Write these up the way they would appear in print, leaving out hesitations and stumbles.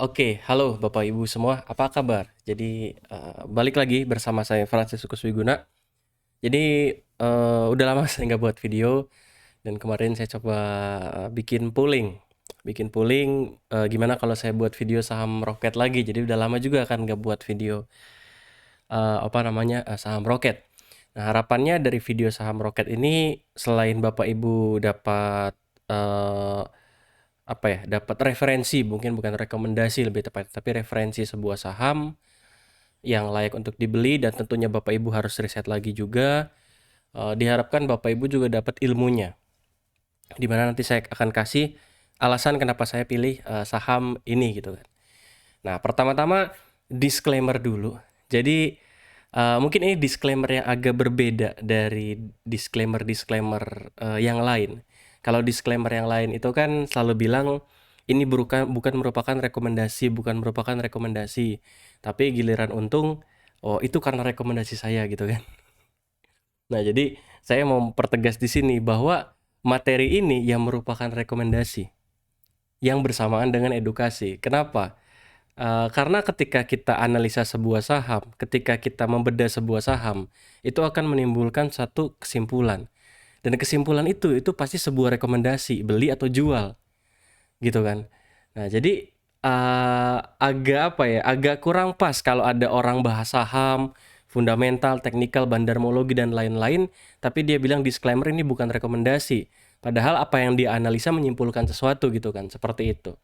Oke, halo Bapak Ibu semua, apa kabar? Jadi balik lagi bersama saya Fransiskus Wiguna. Jadi udah lama saya nggak buat video dan kemarin saya coba bikin polling, gimana kalau saya buat video saham Roket lagi. Jadi udah lama juga kan nggak buat video saham Roket. Nah, harapannya dari video saham Roket ini selain Bapak Ibu dapat eh, dapat referensi, mungkin bukan rekomendasi lebih tepat, tapi referensi sebuah saham yang layak untuk dibeli dan tentunya Bapak Ibu harus riset lagi juga. Diharapkan Bapak Ibu juga dapat ilmunya. Di mana nanti saya akan kasih alasan kenapa saya pilih saham ini gitu kan. Nah, pertama-tama disclaimer dulu. Jadi mungkin ini disclaimer yang agak berbeda dari disclaimer-disclaimer yang lain. Kalau disclaimer yang lain itu kan selalu bilang ini bukan merupakan rekomendasi, bukan merupakan rekomendasi. Tapi giliran untung, oh itu karena rekomendasi saya gitu kan. Nah, jadi saya mau pertegas di sini bahwa materi ini yang merupakan rekomendasi yang bersamaan dengan edukasi. Kenapa? Karena ketika kita analisa sebuah saham, ketika kita membedah sebuah saham, itu akan menimbulkan satu kesimpulan. Dan kesimpulan itu pasti sebuah rekomendasi, beli atau jual, gitu kan. Nah, jadi agak kurang pas kalau ada orang bahas saham, fundamental, teknikal, bandarmologi, dan lain-lain, tapi dia bilang disclaimer ini bukan rekomendasi. Padahal apa yang dia analisa menyimpulkan sesuatu gitu kan, seperti itu.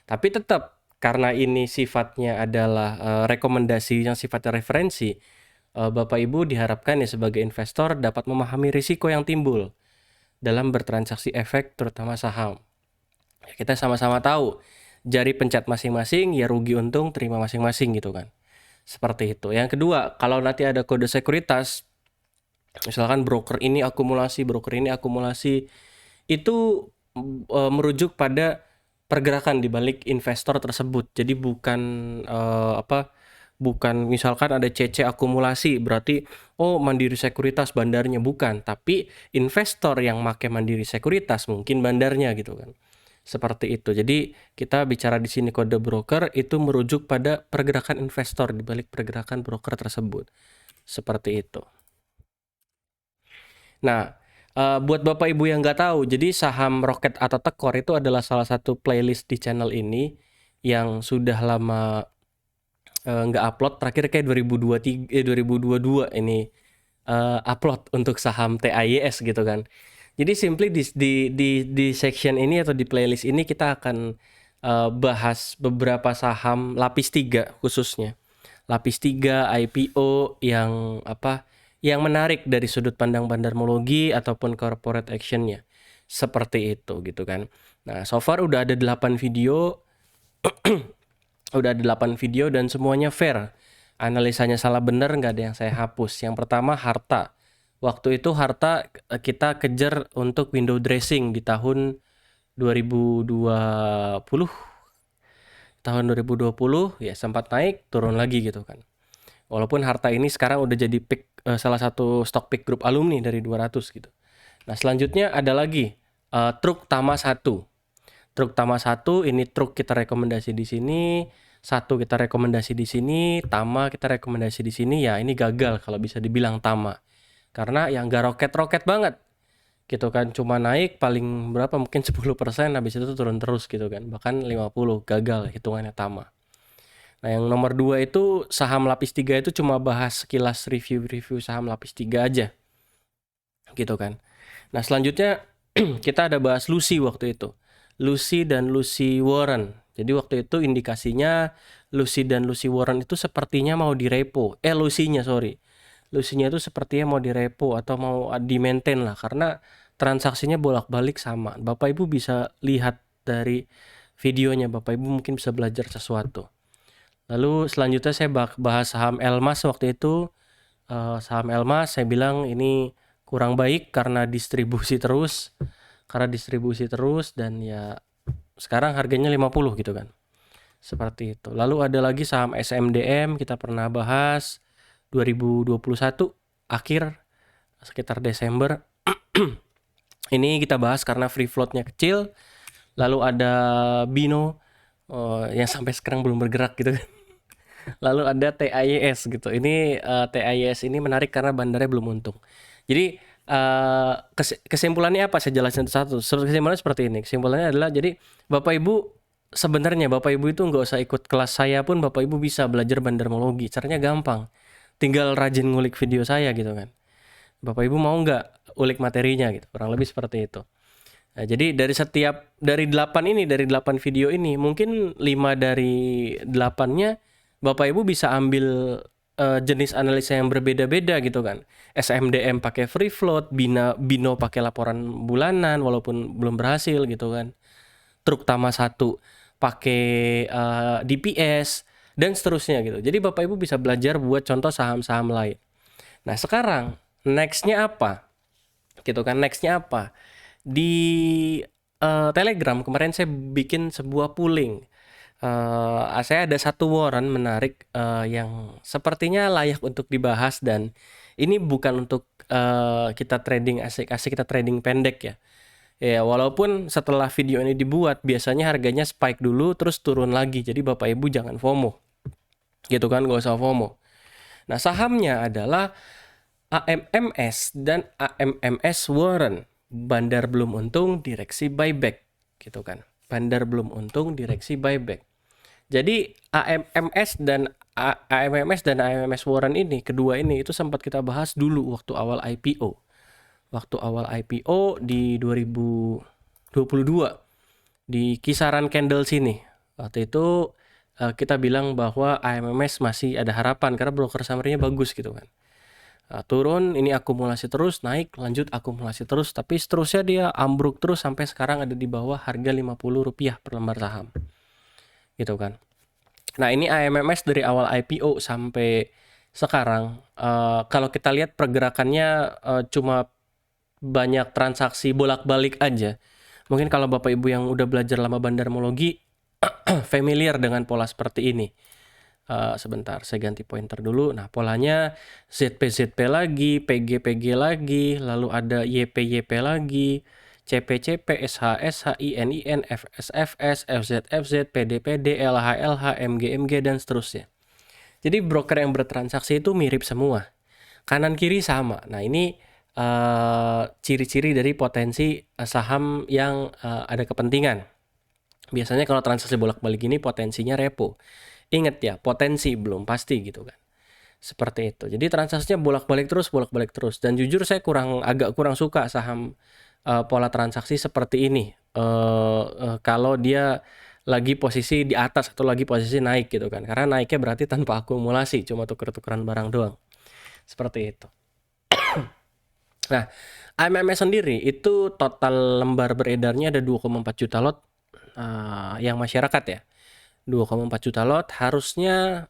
Tapi tetap karena ini sifatnya adalah rekomendasi yang sifatnya referensi, Bapak Ibu diharapkan ya sebagai investor dapat memahami risiko yang timbul dalam bertransaksi efek terutama saham. Ya, kita sama-sama tahu jari pencet masing-masing ya rugi untung terima masing-masing gitu kan. Seperti itu. Yang kedua, kalau nanti ada kode sekuritas, misalkan broker ini akumulasi, itu merujuk pada pergerakan di balik investor tersebut. Jadi bukan bukan misalkan ada CC akumulasi berarti oh Mandiri Sekuritas bandarnya, bukan, tapi investor yang make Mandiri Sekuritas mungkin bandarnya gitu kan. Seperti itu. Jadi kita bicara di sini kode broker itu merujuk pada pergerakan investor di balik pergerakan broker tersebut. Seperti itu. Nah, buat Bapak Ibu yang nggak tahu, jadi saham Roket atau Tekor itu adalah salah satu playlist di channel ini yang sudah lama nggak upload. Terakhir kayak 2023, 2022 ini upload untuk saham TAYS gitu kan. Jadi simply di section ini atau di playlist ini kita akan bahas beberapa saham lapis 3 khususnya. Lapis 3 IPO yang menarik dari sudut pandang bandarmologi ataupun corporate actionnya. Seperti itu gitu kan. Nah, so far udah ada 8 video, dan semuanya fair. Analisanya salah benar nggak ada yang saya hapus. Yang pertama harta. Waktu itu harta kita kejar untuk window dressing di tahun 2020. Tahun 2020 ya sempat naik, turun lagi gitu kan. Walaupun harta ini sekarang udah jadi salah satu stock pick grup alumni dari 200 gitu. Nah, selanjutnya ada lagi truk Tama 1. Truk Tama 1 ini truk kita rekomendasi di sini, satu kita rekomendasi di sini, Tama kita rekomendasi di sini, ya ini gagal kalau bisa dibilang Tama. Karena yang gak roket-roket banget gitu kan, cuma naik paling berapa mungkin 10%, habis itu turun terus gitu kan, bahkan 50, gagal hitungannya Tama. Nah, yang nomor 2 itu saham lapis 3 itu cuma bahas sekilas review-review saham lapis 3 aja gitu kan. Nah, selanjutnya kita ada bahas Lucy waktu itu. Lucy dan Lucy Warren. Jadi waktu itu indikasinya Lucy dan Lucy Warren itu sepertinya mau direpo. Lucy-nya sorry. Lucy-nya itu sepertinya mau direpo atau mau di-maintain lah, karena transaksinya bolak-balik sama. Bapak Ibu bisa lihat dari videonya, Bapak Ibu mungkin bisa belajar sesuatu. Lalu selanjutnya saya bahas saham Elmas waktu itu. Saham Elmas saya bilang ini kurang baik karena distribusi terus. Dan ya sekarang harganya 50 gitu kan. Seperti itu. Lalu ada lagi saham SMDM kita pernah bahas 2021 akhir sekitar Desember. Ini kita bahas karena free floatnya kecil. Lalu ada Bino yang sampai sekarang belum bergerak gitu kan. Lalu ada TAYS gitu. Ini TAYS ini menarik karena bandarnya belum untung. Jadi kesimpulannya apa? Saya jelasin satu. Kesimpulannya seperti ini. Kesimpulannya adalah jadi Bapak Ibu sebenarnya Bapak Ibu itu nggak usah ikut kelas saya pun Bapak Ibu bisa belajar bandarmologi. Caranya gampang. Tinggal rajin ngulik video saya gitu kan. Bapak Ibu mau nggak ulik materinya gitu. Kurang lebih seperti itu. Nah, jadi dari 8 video ini mungkin 5 dari 8-nya Bapak Ibu bisa ambil jenis analisa yang berbeda-beda gitu kan. SMDM pakai free float, Bino pakai laporan bulanan walaupun belum berhasil gitu kan. Truk Tama 1 pakai DPS dan seterusnya gitu. Jadi Bapak Ibu bisa belajar buat contoh saham-saham lain. Nah, sekarang next-nya apa? Gitu kan, next-nya apa? Di Telegram kemarin saya bikin sebuah polling. Saya ada satu warrant menarik yang sepertinya layak untuk dibahas dan ini bukan untuk kita trading asik-asik, kita trading pendek ya. Ya, walaupun setelah video ini dibuat biasanya harganya spike dulu terus turun lagi. Jadi Bapak Ibu jangan FOMO. Gitu kan, gak usah FOMO. Nah, sahamnya adalah AMMS dan AMMS warrant. Bandar belum untung, direksi buyback, gitu kan. Bandar belum untung, direksi buyback. Jadi AMMS dan AMMS warrant ini, kedua ini itu sempat kita bahas dulu waktu awal IPO. Waktu awal IPO di 2022 di kisaran candle sini. Waktu itu kita bilang bahwa AMMS masih ada harapan karena broker summary-nya bagus gitu kan. Turun, ini akumulasi terus, naik, lanjut akumulasi terus, tapi seterusnya dia ambruk terus sampai sekarang ada di bawah harga Rp50 per lembar saham. Gitu kan. Nah, ini AMMS dari awal IPO sampai sekarang, kalau kita lihat pergerakannya cuma banyak transaksi bolak-balik aja. Mungkin kalau Bapak Ibu yang udah belajar lama bandarmologi familiar dengan pola seperti ini. Sebentar, saya ganti pointer dulu. Nah, polanya ZP lagi, PG lagi, lalu ada YP lagi, CP SH, IN, FS, FZ, PD, LH, MG, dan seterusnya. Jadi broker yang bertransaksi itu mirip semua. Kanan kiri sama. Nah, ini ciri-ciri dari potensi saham yang ada kepentingan. Biasanya kalau transaksi bolak-balik ini potensinya repo. Ingat ya, potensi belum pasti gitu kan. Seperti itu. Jadi transaksinya bolak-balik terus. Dan jujur saya agak kurang suka saham pola transaksi seperti ini. Kalau dia lagi posisi di atas atau lagi posisi naik gitu kan. Karena naiknya berarti tanpa akumulasi, cuma tuker-tukeran barang doang. Seperti itu. Nah, AMMS sendiri itu total lembar beredarnya ada 2,4 juta lot yang masyarakat ya. 2,4 juta lot harusnya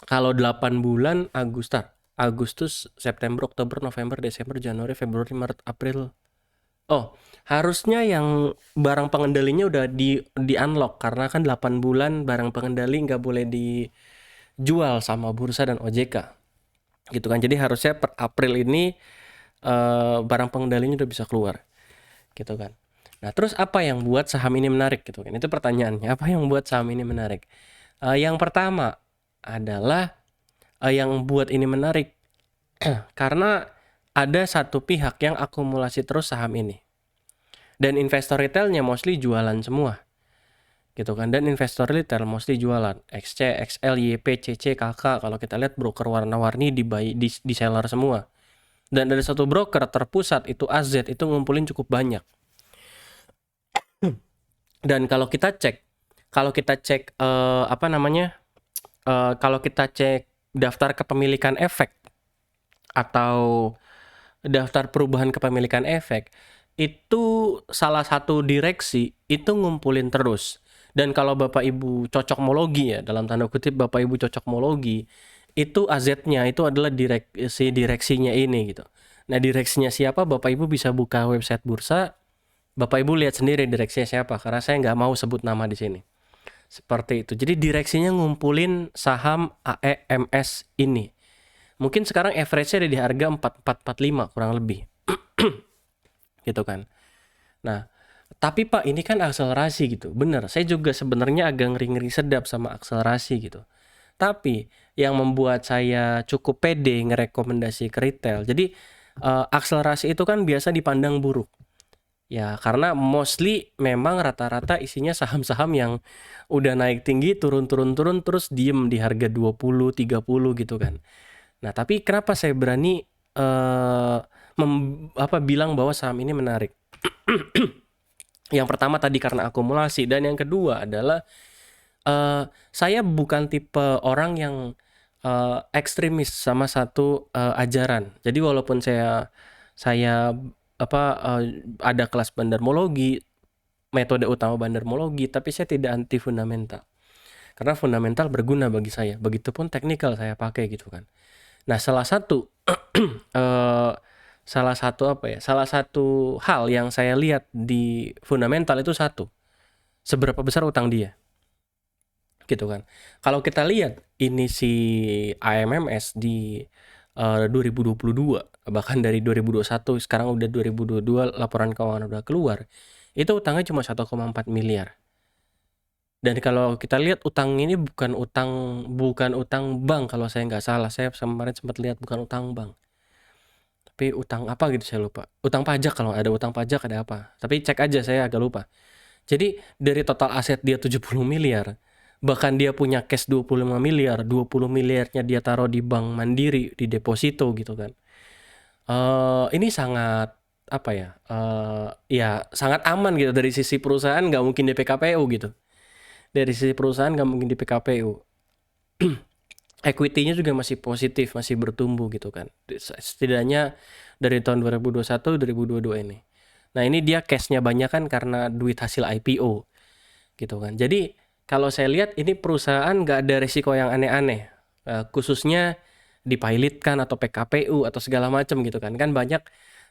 kalau 8 bulan Agustus, September, Oktober, November, Desember, Januari, Februari, Maret, April. Oh, harusnya yang barang pengendalinya udah di unlock karena kan 8 bulan barang pengendali nggak boleh dijual sama bursa dan OJK. Gitu kan. Jadi harusnya per April ini barang pengendalinya udah bisa keluar. Gitu kan. Nah, terus apa yang buat saham ini menarik gitu kan? Itu pertanyaannya. Apa yang buat saham ini menarik? Yang pertama adalah yang buat ini menarik karena ada satu pihak yang akumulasi terus saham ini. Dan investor retailnya mostly jualan semua. Gitu kan. Dan investor retail mostly jualan. XC, XL, YP, CC, KK. Kalau kita lihat broker warna-warni di seller semua. Dan ada satu broker terpusat itu AZ itu ngumpulin cukup banyak. Dan kalau kita cek kalau kita cek daftar kepemilikan efek atau daftar perubahan kepemilikan efek itu salah satu direksi itu ngumpulin terus. Dan kalau Bapak Ibu cocokmologi ya, dalam tanda kutip Bapak Ibu cocokmologi, itu AZ-nya itu adalah direksinya ini gitu. Nah, direksinya siapa? Bapak Ibu bisa buka website bursa. Bapak Ibu lihat sendiri direksinya siapa, karena saya nggak mau sebut nama di sini. Seperti itu. Jadi direksinya ngumpulin saham AEMS ini. Mungkin sekarang average-nya ada di harga 4445 kurang lebih. Gitu kan. Nah, Tapi Pak, ini kan akselerasi gitu. Bener, saya juga sebenarnya agak ngeri-ngeri sedap sama akselerasi gitu. Tapi yang membuat saya cukup pede ngerekomendasi ke retail. Jadi akselerasi itu kan biasa dipandang buruk. Ya, karena mostly memang rata-rata isinya saham-saham yang udah naik tinggi, turun terus diem di harga 20, 30 gitu kan. Nah, tapi kenapa saya berani bilang bahwa saham ini menarik? Yang pertama tadi karena akumulasi, dan yang kedua adalah saya bukan tipe orang yang ekstremis sama satu ajaran. Jadi walaupun saya ada kelas bandarmologi, metode utama bandarmologi, tapi saya tidak anti fundamental. Karena fundamental berguna bagi saya. Begitupun teknikal saya pakai gitu kan. Nah, salah satu salah satu hal yang saya lihat di fundamental itu seberapa besar utang dia. Gitu kan. Kalau kita lihat ini si AMMS di 2022, bahkan dari 2021 sekarang udah 2022 laporan keuangan udah keluar. Itu utangnya cuma 1,4 miliar. Dan kalau kita lihat utang ini bukan utang bank kalau saya nggak salah. Saya kemarin sempat lihat bukan utang bank. Tapi utang apa gitu saya lupa. Utang pajak, kalau ada utang pajak ada apa. Tapi cek aja, saya agak lupa. Jadi dari total aset dia 70 miliar. Bahkan dia punya cash 25 miliar. 20 miliarnya dia taruh di bank Mandiri, di deposito gitu kan. Ini sangat ya sangat aman gitu. Dari sisi perusahaan nggak mungkin di PKPU gitu. Dari sisi perusahaan nggak mungkin di PKPU. Equity-nya juga masih positif, masih bertumbuh gitu kan. Setidaknya dari tahun 2021 2022 ini. Nah, ini dia cash-nya banyak kan karena duit hasil IPO gitu kan. Jadi kalau saya lihat ini perusahaan nggak ada risiko yang aneh-aneh, khususnya dipilotkan atau PKPU atau segala macam gitu kan. Kan banyak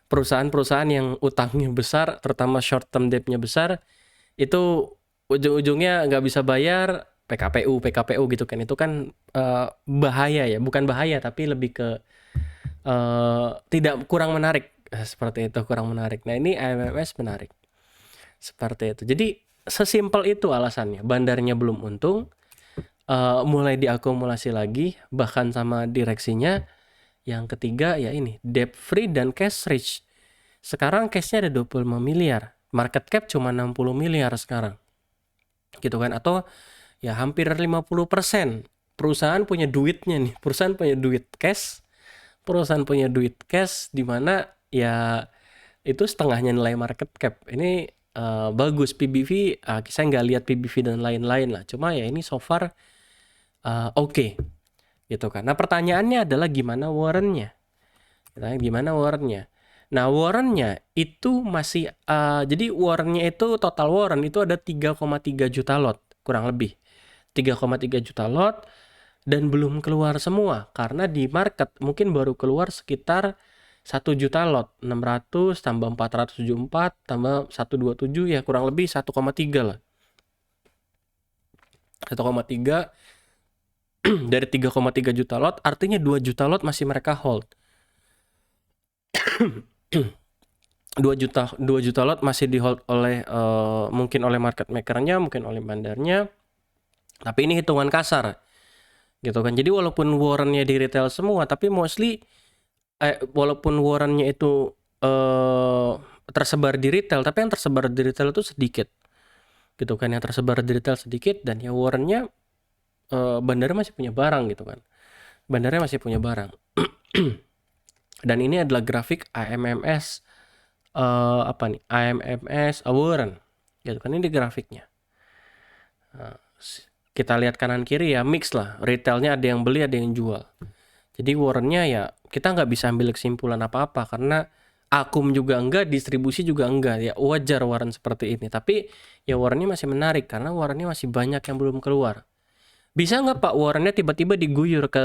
perusahaan-perusahaan yang utangnya besar, terutama short term debt-nya besar, itu ujung-ujungnya nggak bisa bayar, PKPU gitu kan. Itu kan bahaya ya, bukan bahaya tapi lebih ke kurang menarik. Seperti itu, kurang menarik. Nah, ini AMMS menarik. Seperti itu. Jadi sesimpel itu alasannya. Bandarnya belum untung, mulai diakumulasi lagi, bahkan sama direksinya. Yang ketiga ya ini, debt free dan cash rich. Sekarang cashnya ada 25 miliar. Market cap cuma 60 miliar sekarang. Gitu kan. Atau ya hampir 50%. Perusahaan punya duitnya nih. Perusahaan punya duit cash. Perusahaan punya duit cash di mana ya itu setengahnya nilai market cap. Ini bagus PBV, saya nggak lihat PBV dan lain-lain lah. Cuma ya ini so far oke. Gitu kan. Nah, pertanyaannya adalah gimana warrantnya? Nah, warrantnya itu masih jadi warrantnya itu total warrant itu ada 3,3 juta lot kurang lebih. 3,3 juta lot dan belum keluar semua karena di market mungkin baru keluar sekitar 1 juta lot, 600 tambah 474 tambah 127 ya kurang lebih 1,3 lah. 1,3 dari 3,3 juta lot artinya 2 juta lot masih mereka hold. 2 juta lot masih di hold oleh mungkin oleh market makernya, mungkin oleh bandarnya. Tapi ini hitungan kasar. Gitu kan. Jadi walaupun warrantnya di retail semua tapi mostly walaupun warrantnya itu tersebar di retail, tapi yang tersebar di retail itu sedikit. Gitu kan, yang tersebar di retail sedikit dan ya warrantnya bandarnya masih punya barang gitu kan. Bandarnya masih punya barang. Dan ini adalah grafik AMMS AMMS warrant. Gitu kan, ini grafiknya. Kita lihat kanan kiri ya mix lah. Retailnya ada yang beli, ada yang jual. Jadi warrantnya ya kita nggak bisa ambil kesimpulan apa-apa karena akum juga enggak, distribusi juga enggak. Ya wajar warrant seperti ini. Tapi ya warrantnya masih menarik karena warrantnya masih banyak yang belum keluar. Bisa nggak Pak warrantnya tiba-tiba diguyur ke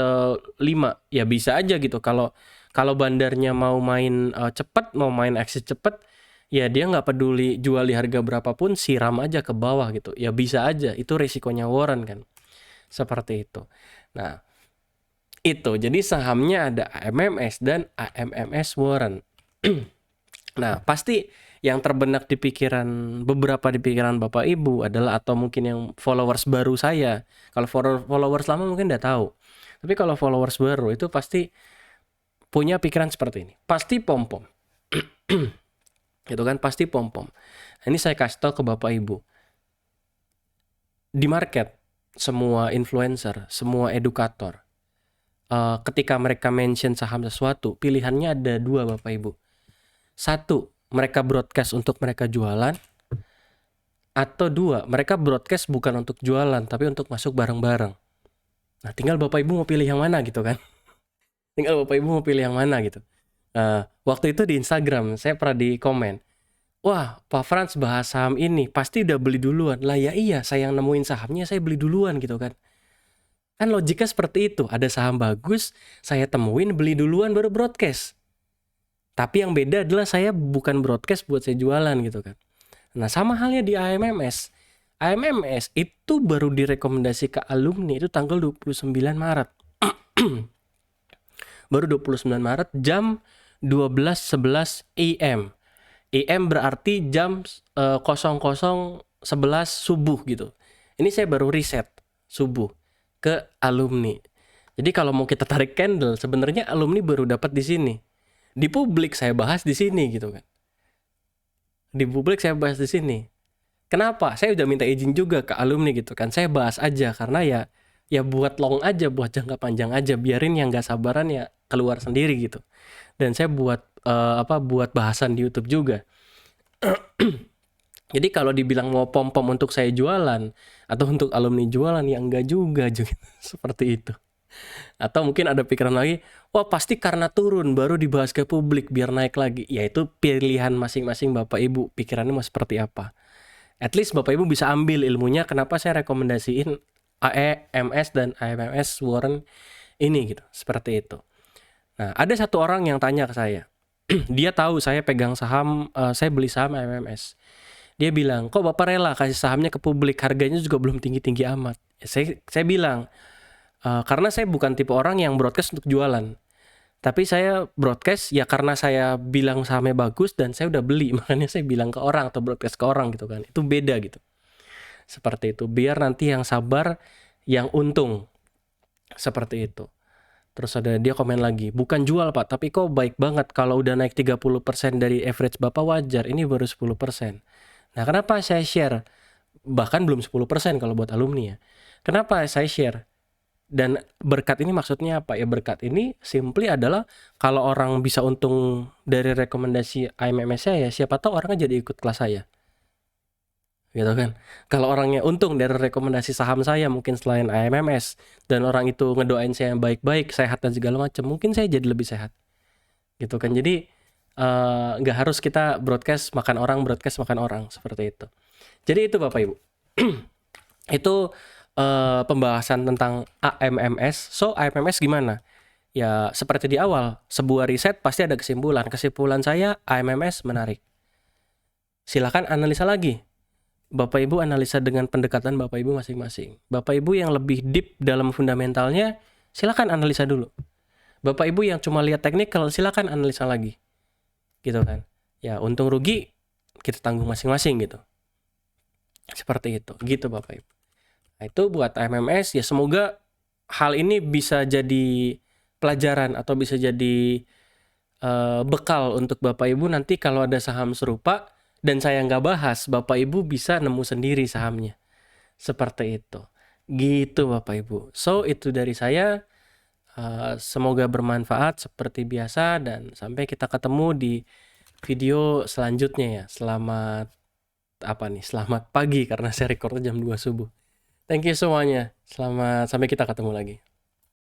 5? Ya bisa aja gitu. Kalau bandarnya mau main cepat, mau main exit cepat, ya dia nggak peduli jual di harga berapapun, siram aja ke bawah gitu. Ya bisa aja. Itu risikonya warrant kan. Seperti itu. Nah, itu. Jadi sahamnya ada AMMS dan AMMS warrant. Nah, pasti yang terbenak di pikiran beberapa di pikiran Bapak Ibu adalah, atau mungkin yang followers baru saya. Kalau followers lama mungkin udah tahu. Tapi kalau followers baru itu pasti punya pikiran seperti ini. Pasti pom-pom. Gitu kan, pasti pom-pom. Ini saya kasih tahu ke Bapak Ibu. Di market, semua influencer, semua edukator, ketika mereka mention saham sesuatu, pilihannya ada dua Bapak Ibu. Satu, mereka broadcast untuk mereka jualan. Atau dua, mereka broadcast bukan untuk jualan, tapi untuk masuk bareng-bareng. Nah, tinggal Bapak Ibu mau pilih yang mana gitu kan. Tinggal Bapak Ibu mau pilih yang mana gitu. Waktu itu di Instagram, saya pernah di komen, wah, Pak Frans bahas saham ini, pasti udah beli duluan. Lah ya iya, saya yang nemuin sahamnya, saya beli duluan gitu kan. Kan logiknya seperti itu, ada saham bagus, saya temuin, beli duluan baru broadcast. Tapi yang beda adalah saya bukan broadcast buat saya jualan gitu kan. Nah, sama halnya di AMMS. AMMS itu baru direkomendasi ke alumni itu tanggal 29 Maret. Baru 29 Maret jam 12.11 AM. AM berarti jam 00.11 subuh gitu. Ini saya baru riset subuh ke alumni. Jadi kalau mau kita tarik candle, sebenarnya alumni baru dapat di sini. Di publik saya bahas di sini gitu kan. Di publik saya bahas di sini. Kenapa? Saya udah minta izin juga ke alumni gitu kan. Saya bahas aja karena ya buat long aja, buat jangka panjang aja, biarin yang nggak sabaran ya keluar sendiri gitu. Dan saya buat buat bahasan di YouTube juga. Jadi kalau dibilang mau pom-pom untuk saya jualan atau untuk alumni jualan, ya enggak juga seperti itu. Atau mungkin ada pikiran lagi, wah pasti karena turun baru dibahas ke publik biar naik lagi. Ya itu pilihan masing-masing Bapak Ibu, pikirannya mau seperti apa. At least Bapak Ibu bisa ambil ilmunya kenapa saya rekomendasiin AEMS dan AMMS Warren ini gitu, seperti itu. Nah, ada satu orang yang tanya ke saya. Dia tahu saya pegang saham, saya beli saham AMMS. Dia bilang, kok Bapak rela kasih sahamnya ke publik, harganya juga belum tinggi-tinggi amat. Ya, saya bilang, karena saya bukan tipe orang yang broadcast untuk jualan. Tapi saya broadcast ya karena saya bilang sahamnya bagus dan saya udah beli, makanya saya bilang ke orang atau broadcast ke orang gitu kan. Itu beda gitu. Seperti itu, biar nanti yang sabar yang untung. Seperti itu. Terus ada dia komen lagi, bukan jual Pak, tapi kok baik banget kalau udah naik 30% dari average Bapak wajar, ini baru 10%. Nah, kenapa saya share? Bahkan belum 10% kalau buat alumni ya. Kenapa saya share? Dan berkat ini maksudnya apa? Ya berkat ini simply adalah kalau orang bisa untung dari rekomendasi AMMS saya, siapa tahu orangnya jadi ikut kelas saya. Gitu kan. Kalau orangnya untung dari rekomendasi saham saya mungkin selain AMMS dan orang itu ngedoain saya yang baik-baik, sehat dan segala macam, mungkin saya jadi lebih sehat. Gitu kan. Jadi nggak harus kita broadcast makan orang seperti itu. Jadi itu Bapak Ibu. Itu pembahasan tentang AMMS. So AMMS gimana? Ya seperti di awal, sebuah riset pasti ada kesimpulan. Kesimpulan saya AMMS menarik. Silakan analisa lagi. Bapak Ibu analisa dengan pendekatan Bapak Ibu masing-masing. Bapak Ibu yang lebih deep dalam fundamentalnya, silakan analisa dulu. Bapak Ibu yang cuma lihat teknikal, silakan analisa lagi. Gitu kan. Ya, untung rugi kita tanggung masing-masing gitu. Seperti itu. Gitu Bapak Ibu. Nah, itu buat AMMS ya, semoga hal ini bisa jadi pelajaran atau bisa jadi bekal untuk Bapak Ibu nanti kalau ada saham serupa dan saya nggak bahas, Bapak Ibu bisa nemu sendiri sahamnya. Seperti itu. Gitu Bapak Ibu. So, itu dari saya. Semoga bermanfaat seperti biasa dan sampai kita ketemu di video selanjutnya ya. Selamat pagi karena saya recordnya jam 2 subuh. Thank you semuanya. Sampai kita ketemu lagi.